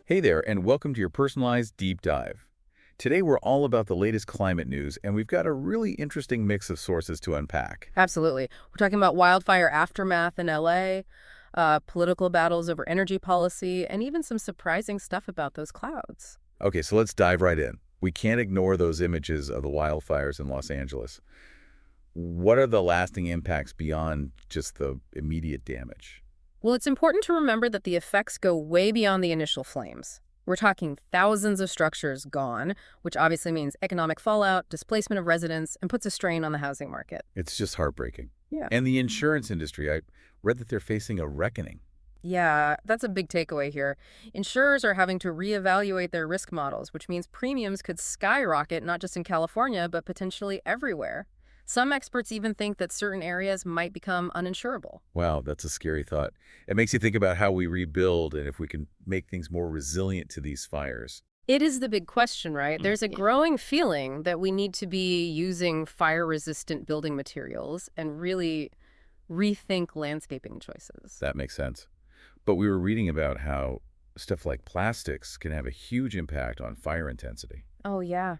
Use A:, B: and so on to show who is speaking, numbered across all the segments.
A: Hey there, and welcome to your personalized deep dive. Today we're all about the latest climate news, and we've got a really interesting mix of sources to unpack.
B: Absolutely. We're talking about wildfire aftermath in LA, political battles over energy policy, and even some surprising stuff about those clouds.
A: Okay, so let's dive right in. We can't ignore those images of the wildfires in Los Angeles. What are the lasting impacts beyond just the immediate damage?
B: Well, it's important to remember that the effects go way beyond the initial flames. We're talking thousands of structures gone, which obviously means economic fallout, displacement of residents, and puts a strain on the housing market.
A: It's just heartbreaking.
B: Yeah.
A: And the insurance industry, I read that they're facing a reckoning.
B: Yeah, that's a big takeaway here. Insurers are having to reevaluate their risk models, which means premiums could skyrocket not just in California, but potentially everywhere. Some experts even think that certain areas might become uninsurable.
A: Wow, that's a scary thought. It makes you think about how we rebuild and if we can make things more resilient to these fires.
B: It is the big question, right? There's a growing feeling that we need to be using fire-resistant building materials and really rethink landscaping choices.
A: That makes sense. But we were reading about how stuff like plastics can have a huge impact on fire intensity.
B: Oh, yeah.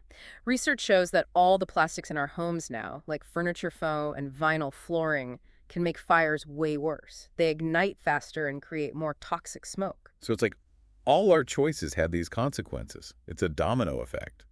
B: Research shows that all the plastics in our homes now, like furniture foam and vinyl flooring, can make fires way worse. They ignite faster and create more toxic smoke.
A: So it's like all our choices had these consequences. It's a domino effect.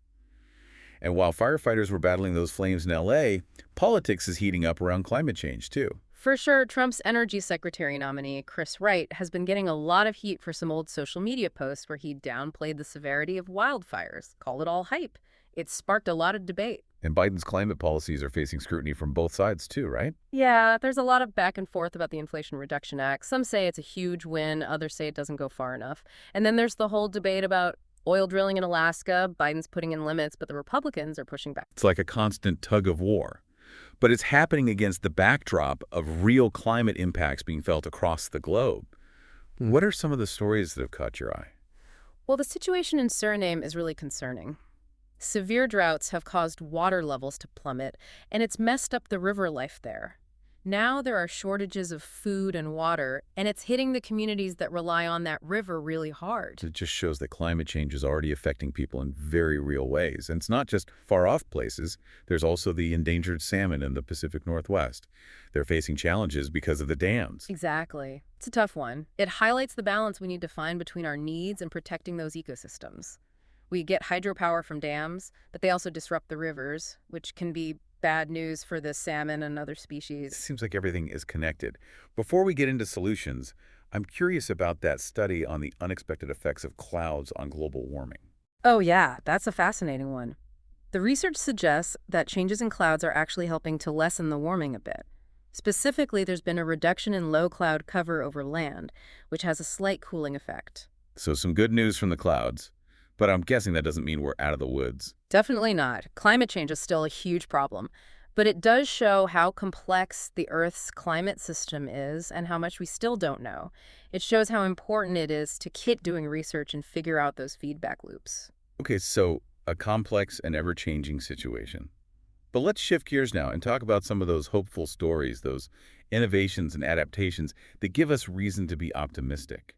A: And while firefighters were battling those flames in LA, politics is heating up around climate change too.
B: For sure, Trump's energy secretary nominee, Chris Wright, has been getting a lot of heat for some old social media posts where he downplayed the severity of wildfires, called it all hype. It sparked a lot of debate.
A: And Biden's climate policies are facing scrutiny from both sides too, right?
B: Yeah, there's a lot of back and forth about the Inflation Reduction Act. Some say it's a huge win, others say it doesn't go far enough. And then there's the whole debate about oil drilling in Alaska. Biden's putting in limits, but the Republicans are pushing back.
A: It's like a constant tug of war. But it's happening against the backdrop of real climate impacts being felt across the globe. What are some of the stories that have caught your eye?
B: Well, the situation in Suriname is really concerning. Severe droughts have caused water levels to plummet, and it's messed up the river life there. Now there are shortages of food and water, and it's hitting the communities that rely on that river really hard.
A: It just shows that climate change is already affecting people in very real ways. And it's not just far-off places. There's also the endangered salmon in the Pacific Northwest. They're facing challenges because of the dams.
B: Exactly. It's a tough one. It highlights the balance we need to find between our needs and protecting those ecosystems. We get hydropower from dams, but they also disrupt the rivers, which can be bad news for the salmon and other
A: It
B: species.
A: seems like everything is connected. Before we get into solutions, I'm curious about that study on the unexpected effects of clouds on global warming.
B: Oh, yeah, that's a fascinating one. The research suggests that changes in clouds are actually helping to lessen the warming a bit. Specifically, there's been a reduction in low cloud cover over land, which has a slight cooling effect.
A: So some good news from the clouds, but I'm guessing that doesn't mean we're out of the woods.
B: Definitely not. Climate change is still a huge problem, but it does show how complex the Earth's climate system is and how much we still don't know. It shows how important it is to keep doing research and figure out those feedback loops.
A: Okay, so a complex and ever-changing situation. But let's shift gears now and talk about some of those hopeful stories, those innovations and adaptations that give us reason to be optimistic.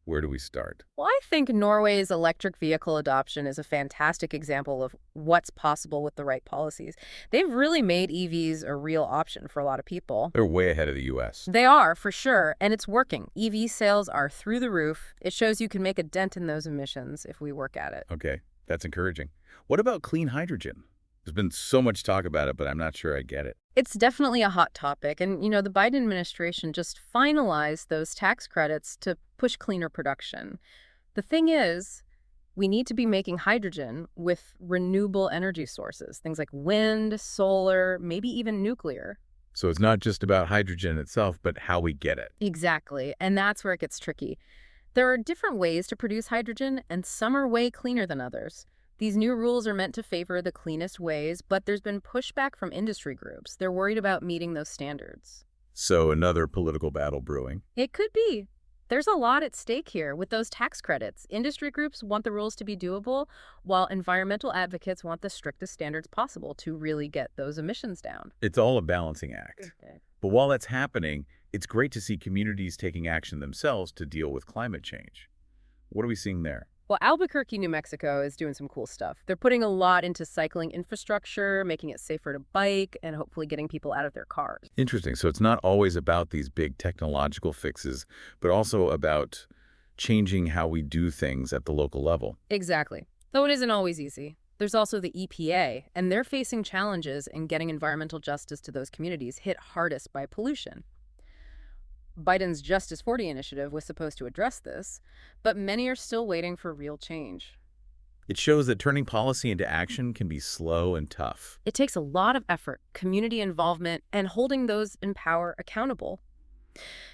A: Where do we start?
B: Well, I think Norway's electric vehicle adoption is a fantastic example of what's possible with the right policies. They've really made EVs a real option for a lot of people.
A: They're way ahead of the U.S.
B: They are, for sure, and it's working. EV sales are through the roof. It shows you can make a dent in those emissions if we work at it.
A: Okay, that's encouraging. What about clean hydrogen? There's been so much talk about it, but I'm not sure I get it.
B: It's definitely a hot topic, and the Biden administration just finalized those tax credits to push cleaner production. The thing is, we need to be making hydrogen with renewable energy sources, things like wind, solar, maybe even nuclear.
A: So it's not just about hydrogen itself, but how we get it.
B: Exactly, and that's where it gets tricky. There are different ways to produce hydrogen, and some are way cleaner than others. These new rules are meant to favor the cleanest ways, but there's been pushback from industry groups. They're worried about meeting those standards.
A: So another political battle brewing.
B: It could be. There's a lot at stake here with those tax credits. Industry groups want the rules to be doable, while environmental advocates want the strictest standards possible to really get those emissions down.
A: It's all a balancing act.
B: Okay.
A: But while that's happening, it's great to see communities taking action themselves to deal with climate change. What are we seeing there?
B: Well, Albuquerque, New Mexico is doing some cool stuff. They're putting a lot into cycling infrastructure, making it safer to bike, and hopefully getting people out of their cars.
A: Interesting. So it's not always about these big technological fixes, but also about changing how we do things at the local level.
B: Exactly. Though it isn't always easy. There's also the EPA, and they're facing challenges in getting environmental justice to those communities hit hardest by pollution. Biden's Justice 40 initiative was supposed to address this, but many are still waiting for real change.
A: It shows that turning policy into action can be slow and tough.
B: It takes a lot of effort, community involvement, and holding those in power accountable.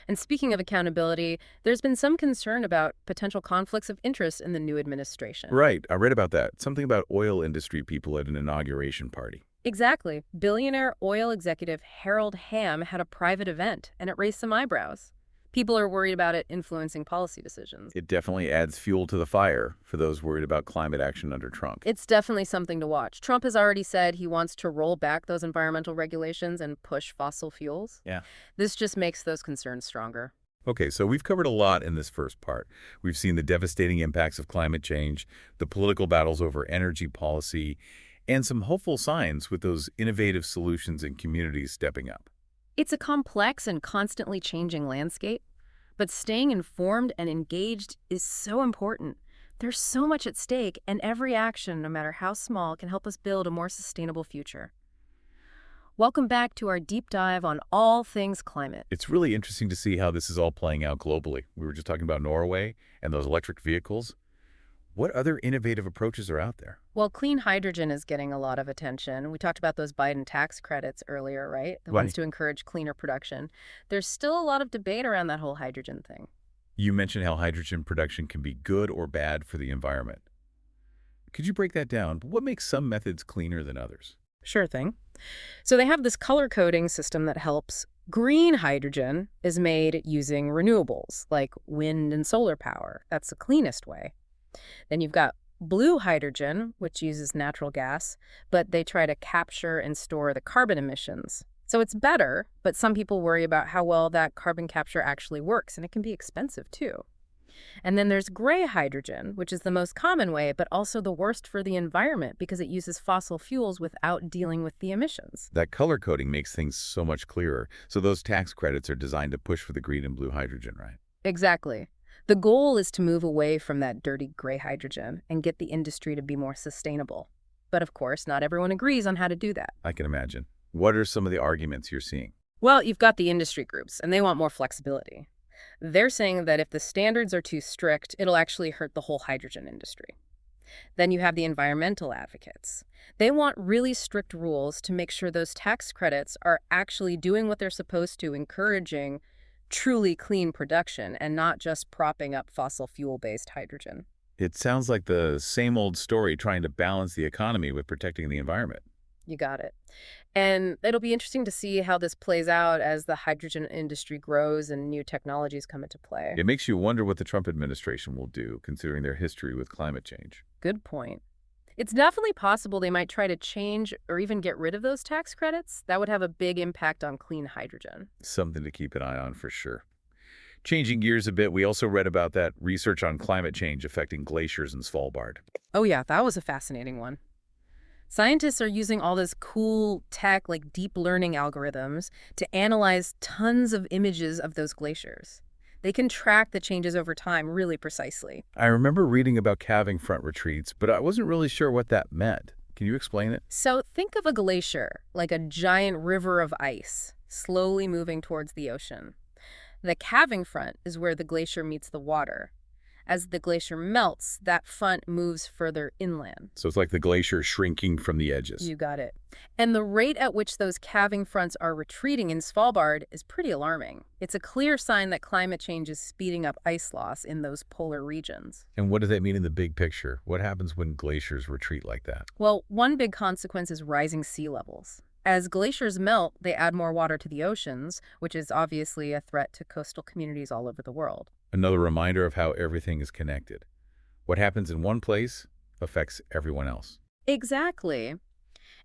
B: And speaking of accountability, there's been some concern about potential conflicts of interest in the new administration.
A: Right, I read about that. Something about oil industry people at an inauguration party.
B: Exactly. Billionaire oil executive Harold Hamm had a private event, and it raised some eyebrows. People are worried about it influencing policy decisions.
A: It definitely adds fuel to the fire for those worried about climate action under Trump.
B: It's definitely something to watch. Trump has already said he wants to roll back those environmental regulations and push fossil fuels.
A: Yeah.
B: This just makes those concerns stronger.
A: Okay, so we've covered a lot in this first part. We've seen the devastating impacts of climate change, the political battles over energy policy, and some hopeful signs with those innovative solutions and communities stepping up.
B: It's a complex and constantly changing landscape, but staying informed and engaged is so important. There's so much at stake, and every action, no matter how small, can help us build a more sustainable future. Welcome back to our deep dive on all things climate.
A: It's really interesting to see how this is all playing out globally. We were just talking about Norway and those electric vehicles. What other innovative approaches are out there?
B: Well, clean hydrogen is getting a lot of attention. We talked about those Biden tax credits earlier, right? The ones
A: Right.
B: to encourage cleaner production. There's still a lot of debate around that whole hydrogen thing.
A: You mentioned how hydrogen production can be good or bad for the environment. Could you break that down? What makes some methods cleaner than others?
B: Sure thing. So they have this color coding system that helps. Green hydrogen is made using renewables like wind and solar power. That's the cleanest way. Then you've got blue hydrogen, which uses natural gas, but they try to capture and store the carbon emissions. So it's better, but some people worry about how well that carbon capture actually works, and it can be expensive too. And then there's gray hydrogen, which is the most common way, but also the worst for the environment because it uses fossil fuels without dealing with the emissions.
A: That color coding makes things so much clearer. So those tax credits are designed to push for the green and blue hydrogen, right?
B: Exactly. The goal is to move away from that dirty gray hydrogen and get the industry to be more sustainable. But of course, not everyone agrees on how to do that.
A: I can imagine. What are some of the arguments you're seeing?
B: Well, you've got the industry groups, and they want more flexibility. They're saying that if the standards are too strict, it'll actually hurt the whole hydrogen industry. Then you have the environmental advocates. They want really strict rules to make sure those tax credits are actually doing what they're supposed to, encouraging truly clean production and not just propping up fossil fuel-based hydrogen.
A: It sounds like the same old story trying to balance the economy with protecting the environment.
B: You got it. And it'll be interesting to see how this plays out as the hydrogen industry grows and new technologies come into play.
A: It makes you wonder what the Trump administration will do, considering their history with climate change.
B: Good point. It's definitely possible they might try to change or even get rid of those tax credits. That would have a big impact on clean hydrogen.
A: Something to keep an eye on for sure. Changing gears a bit, we also read about that research on climate change affecting glaciers in Svalbard.
B: Oh yeah, that was a fascinating one. Scientists are using all this cool tech like deep learning algorithms to analyze tons of images of those glaciers. They can track the changes over time really precisely.
A: I remember reading about calving front retreats, but I wasn't really sure what that meant. Can you explain it?
B: So think of a glacier like a giant river of ice, slowly moving towards the ocean. The calving front is where the glacier meets the water. As the glacier melts, that front moves further inland.
A: So it's like the glacier shrinking from the edges.
B: You got it. And the rate at which those calving fronts are retreating in Svalbard is pretty alarming. It's a clear sign that climate change is speeding up ice loss in those polar regions.
A: And what does that mean in the big picture? What happens when glaciers retreat like that?
B: Well, one big consequence is rising sea levels. As glaciers melt, they add more water to the oceans, which is obviously a threat to coastal communities all over the world.
A: Another reminder of how everything is connected. What happens in one place affects everyone else.
B: Exactly.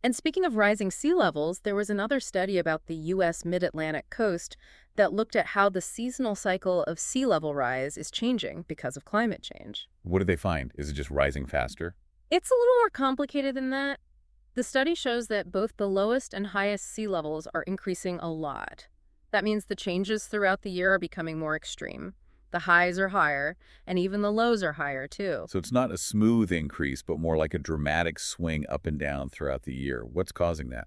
B: And speaking of rising sea levels, there was another study about the U.S. mid-Atlantic coast that looked at how the seasonal cycle of sea level rise is changing because of climate change.
A: What did they find? Is it just rising faster?
B: It's a little more complicated than that. The study shows that both the lowest and highest sea levels are increasing a lot. That means the changes throughout the year are becoming more extreme. The highs are higher, and even the lows are higher, too.
A: So it's not a smooth increase, but more like a dramatic swing up and down throughout the year. What's causing that?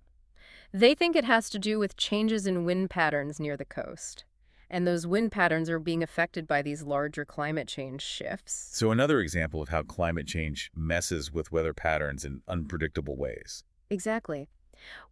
B: They think it has to do with changes in wind patterns near the coast. And those wind patterns are being affected by these larger climate change shifts.
A: So another example of how climate change messes with weather patterns in unpredictable ways.
B: Exactly.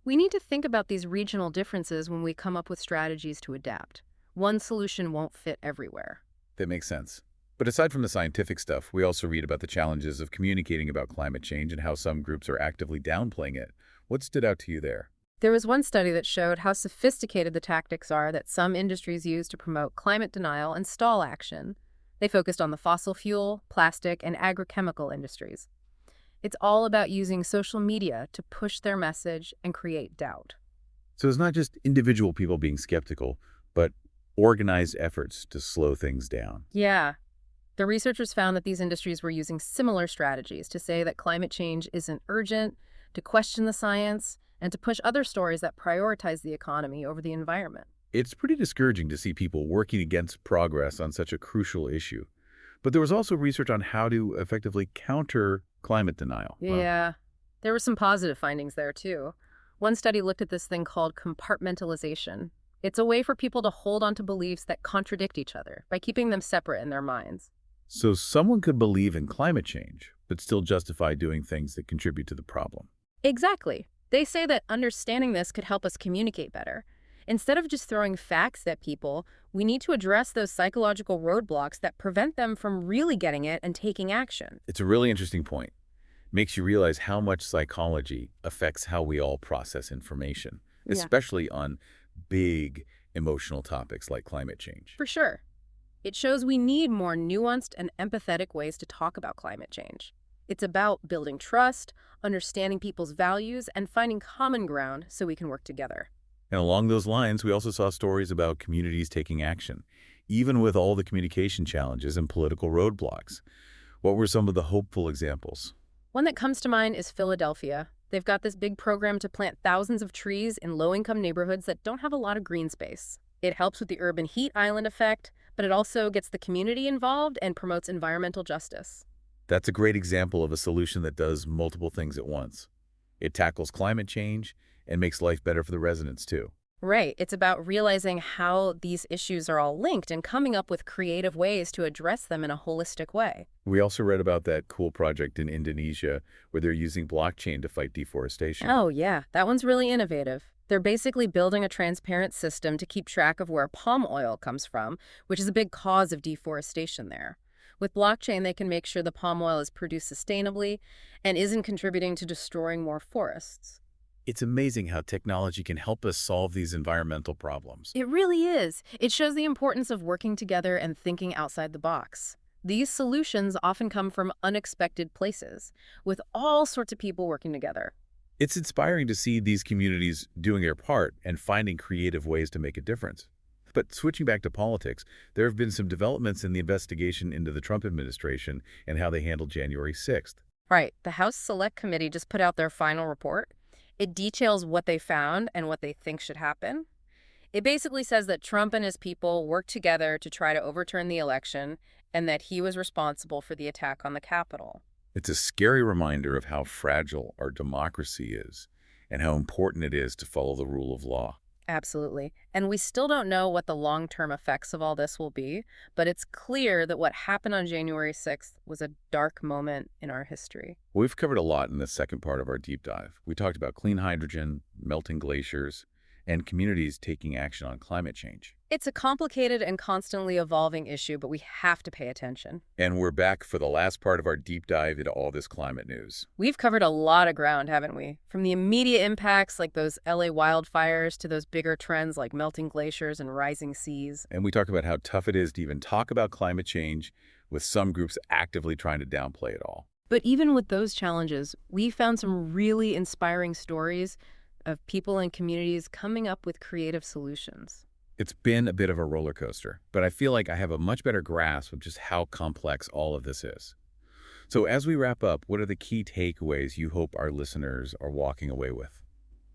B: We need to think about these regional differences when we come up with strategies to adapt. One solution won't fit everywhere.
A: That makes sense. But aside from the scientific stuff, we also read about the challenges of communicating about climate change and how some groups are actively downplaying it. What stood out to you there?
B: There was one study that showed how sophisticated the tactics are that some industries use to promote climate denial and stall action. They focused on the fossil fuel, plastic, and agrochemical industries. It's all about using social media to push their message and create doubt.
A: So it's not just individual people being skeptical, but organized efforts to slow things down.
B: Yeah. The researchers found that these industries were using similar strategies to say that climate change isn't urgent, to question the science, and to push other stories that prioritize the economy over the environment.
A: It's pretty discouraging to see people working against progress on such a crucial issue. But there was also research on how to effectively counter climate denial.
B: Yeah. There were some positive findings there, too. One study looked at this thing called compartmentalization. It's a way for people to hold on to beliefs that contradict each other by keeping them separate in their minds.
A: So someone could believe in climate change, but still justify doing things that contribute to the problem.
B: Exactly. They say that understanding this could help us communicate better. Instead of just throwing facts at people, we need to address those psychological roadblocks that prevent them from really getting it and taking action.
A: It's a really interesting point. Makes you realize how much psychology affects how we all process information,
B: Yeah.
A: especially on big emotional topics like climate change.
B: For sure. It shows we need more nuanced and empathetic ways to talk about climate change. It's about building trust, understanding people's values, and finding common ground so we can work together.
A: And along those lines, we also saw stories about communities taking action, even with all the communication challenges and political roadblocks. What were some of the hopeful examples?
B: One that comes to mind is Philadelphia. They've got this big program to plant thousands of trees in low-income neighborhoods that don't have a lot of green space. It helps with the urban heat island effect, but it also gets the community involved and promotes environmental justice.
A: That's a great example of a solution that does multiple things at once. It tackles climate change and makes life better for the residents, too.
B: Right. It's about realizing how these issues are all linked and coming up with creative ways to address them in a holistic way.
A: We also read about that cool project in Indonesia where they're using blockchain to fight deforestation.
B: Oh, yeah. That one's really innovative. They're basically building a transparent system to keep track of where palm oil comes from, which is a big cause of deforestation there. With blockchain, they can make sure the palm oil is produced sustainably and isn't contributing to destroying more forests.
A: It's amazing how technology can help us solve these environmental problems.
B: It really is. It shows the importance of working together and thinking outside the box. These solutions often come from unexpected places, with all sorts of people working together.
A: It's inspiring to see these communities doing their part and finding creative ways to make a difference. But switching back to politics, there have been some developments in the investigation into the Trump administration and how they handled January 6th.
B: Right. The House Select Committee just put out their final report. It details what they found and what they think should happen. It basically says that Trump and his people worked together to try to overturn the election and that he was responsible for the attack on the Capitol.
A: It's a scary reminder of how fragile our democracy is and how important it is to follow the rule of law.
B: Absolutely. And we still don't know what the long-term effects of all this will be, but it's clear that what happened on January 6th was a dark moment in our history.
A: We've covered a lot in this second part of our deep dive. We talked about clean hydrogen, melting glaciers, and communities taking action on climate change.
B: It's a complicated and constantly evolving issue, but we have to pay attention.
A: And we're back for the last part of our deep dive into all this climate news.
B: We've covered a lot of ground, haven't we? From the immediate impacts like those LA wildfires to those bigger trends like melting glaciers and rising seas.
A: And we talked about how tough it is to even talk about climate change with some groups actively trying to downplay it all.
B: But even with those challenges, we found some really inspiring stories of people and communities coming up with creative solutions.
A: It's been a bit of a roller coaster, but I feel like I have a much better grasp of just how complex all of this is. So as we wrap up, what are the key takeaways you hope our listeners are walking away with?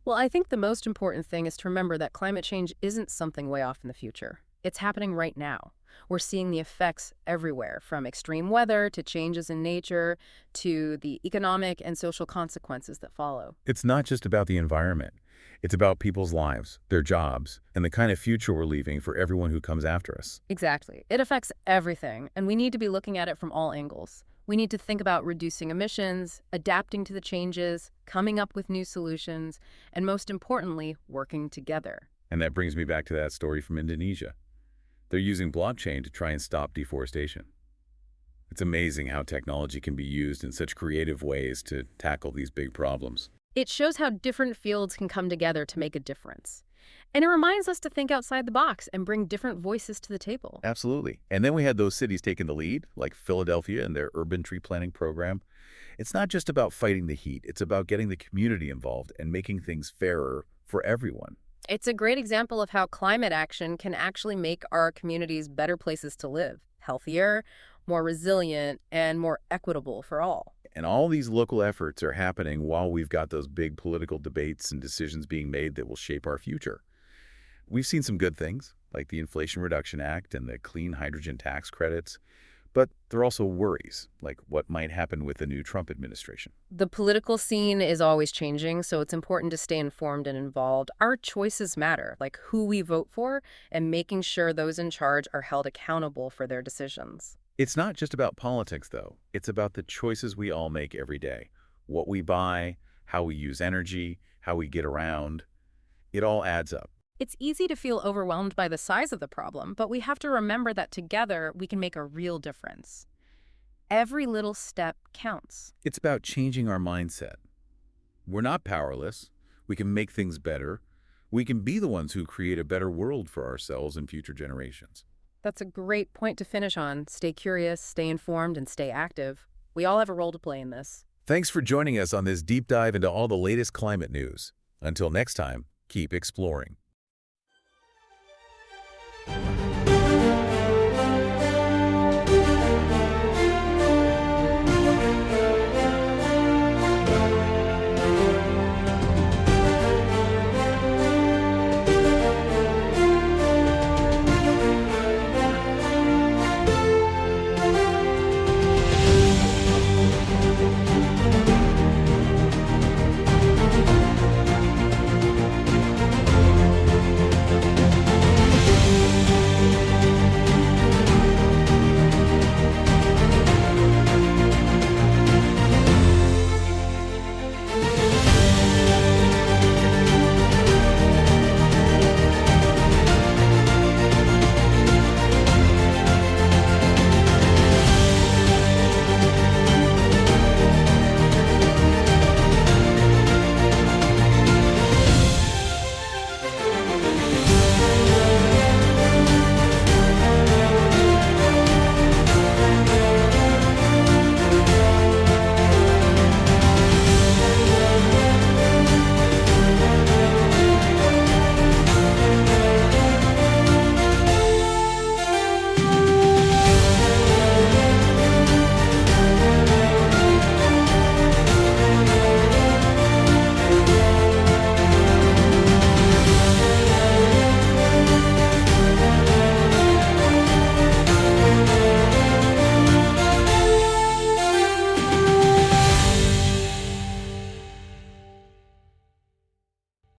B: Well, I think the most important thing is to remember that climate change isn't something way off in the future. It's happening right now. We're seeing the effects everywhere, from extreme weather to changes in nature to the economic and social consequences that follow.
A: It's not just about the environment. It's about people's lives, their jobs, and the kind of future we're leaving for everyone who comes after us.
B: Exactly. It affects everything, and we need to be looking at it from all angles. We need to think about reducing emissions, adapting to the changes, coming up with new solutions, and most importantly, working together.
A: And that brings me back to that story from Indonesia. They're using blockchain to try and stop deforestation. It's amazing how technology can be used in such creative ways to tackle these big problems.
B: It shows how different fields can come together to make a difference. And it reminds us to think outside the box and bring different voices to the table.
A: Absolutely. And then we had those cities taking the lead, like Philadelphia and their urban tree planting program. It's not just about fighting the heat. It's about getting the community involved and making things fairer for everyone.
B: It's a great example of how climate action can actually make our communities better places to live, healthier, more resilient, and more equitable for all.
A: And all these local efforts are happening while we've got those big political debates and decisions being made that will shape our future. We've seen some good things, like the Inflation Reduction Act and the clean hydrogen tax credits, but there are also worries, like what might happen with the new Trump administration.
B: The political scene is always changing, so it's important to stay informed and involved. Our choices matter, like who we vote for and making sure those in charge are held accountable for their decisions.
A: It's not just about politics, though. It's about the choices we all make every day. What we buy, how we use energy, how we get around. It all adds up.
B: It's easy to feel overwhelmed by the size of the problem, but we have to remember that together we can make a real difference. Every little step counts.
A: It's about changing our mindset. We're not powerless. We can make things better. We can be the ones who create a better world for ourselves and future generations.
B: That's a great point to finish on. Stay curious, stay informed, and stay active. We all have a role to play in this.
A: Thanks for joining us on this deep dive into all the latest climate news. Until next time, keep exploring.